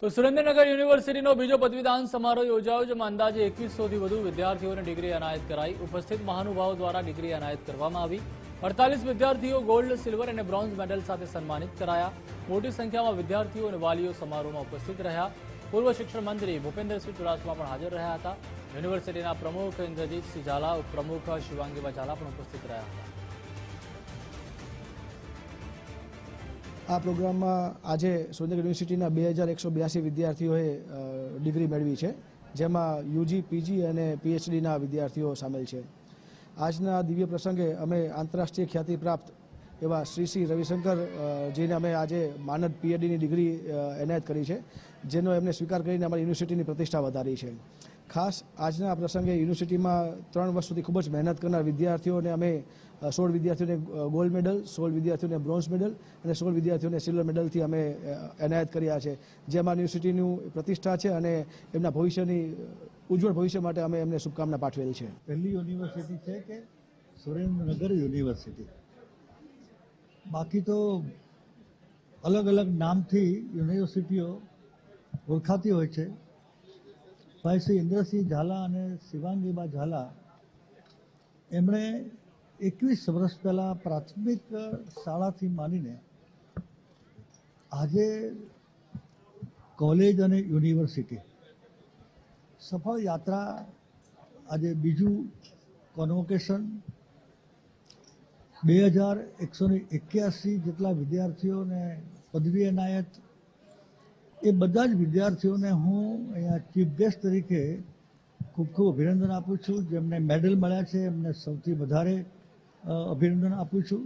તો સુરેન્દ્રનગર યુનિવર્સિટીનો બીજો પદવીદાન સમારોહ યોજાયો, જેમાં અંદાજે 2100થી વધુ વિદ્યાર્થીઓને ડિગ્રી એનાયત કરાઈ. ઉપસ્થિત મહાનુભાવો દ્વારા ડિગ્રી એનાયત કરવામાં આવી. 48 વિદ્યાર્થીઓ ગોલ્ડ, સિલ્વર અને બ્રોન્ઝ મેડલ સાથે સન્માનિત કરાયા. મોટી સંખ્યામાં વિદ્યાર્થીઓ અને વાલીઓ સમારોહમાં ઉપસ્થિત રહ્યા. પૂર્વ શિક્ષણ મંત્રી ભૂપેન્દ્રસિંહ ચુડાસમા પણ હાજર રહ્યા હતા. યુનિવર્સિટીના પ્રમુખ ઇન્દ્રજીતસિંહ ઝાલા, ઉપપ્રમુખ શિવાંગીબા ઝાલા પણ ઉપસ્થિત રહ્યા હતા. આ પ્રોગ્રામમાં આજે સુરેન્દ્રનગર યુનિવર્સિટીના 2182 વિદ્યાર્થીઓએ ડિગ્રી મેળવી છે, જેમાં યુજી, પીજી અને પીએચડીના વિદ્યાર્થીઓ સામેલ છે. આજના દિવ્ય પ્રસંગે અમે આંતરરાષ્ટ્રીય ખ્યાતિ પ્રાપ્ત એવા શ્રી રવિશંકરજીને અમે આજે માનદ પીએચડીની ડિગ્રી એનાયત કરી છે, જેનો એમને સ્વીકાર કરીને અમારી યુનિવર્સિટીની પ્રતિષ્ઠા વધારી છે. ખાસ આજના પ્રસંગે યુનિવર્સિટીમાં 3 વર્ષ સુધી ખૂબ જ મહેનત કરનાર વિદ્યાર્થીઓને અમે 16 વિદ્યાર્થીઓને ગોલ્ડ મેડલ, 16 વિદ્યાર્થીઓને બ્રોન્ઝ મેડલ અને 16 વિદ્યાર્થીઓને સિલ્વર મેડલથી અમે એનાયત કર્યા છે, જેમાં યુનિવર્સિટીનું પ્રતિષ્ઠા છે અને એમના ભવિષ્યની ઉજ્જવળ ભવિષ્ય માટે અમે એમને શુભકામના પાઠવેલ છે. પહેલી યુનિવર્સિટી છે કે સુરેન્દ્રનગર યુનિવર્સિટી, બાકી તો અલગ અલગ નામથી યુનિવર્સિટીઓ ઓળખાતી હોય છે. ભાઈ શ્રી ઇન્દ્રસિંહ ઝાલા અને શિવાંગીબા ઝાલા એમણે 21 વર્ષ પહેલાં પ્રાથમિક શાળાથી માંડીને આજે કોલેજ અને યુનિવર્સિટી સફળ યાત્રા, આજે બીજું કોન્વોકેશન, 2181 જેટલા વિદ્યાર્થીઓને પદવી એનાયત. એ બધા જ વિદ્યાર્થીઓને હું અહીંયા ચીફ ગેસ્ટ તરીકે ખૂબ ખૂબ અભિનંદન આપું છું. જેમને મેડલ મળ્યા છે એમને સૌથી વધારે અભિનંદન આપું છું.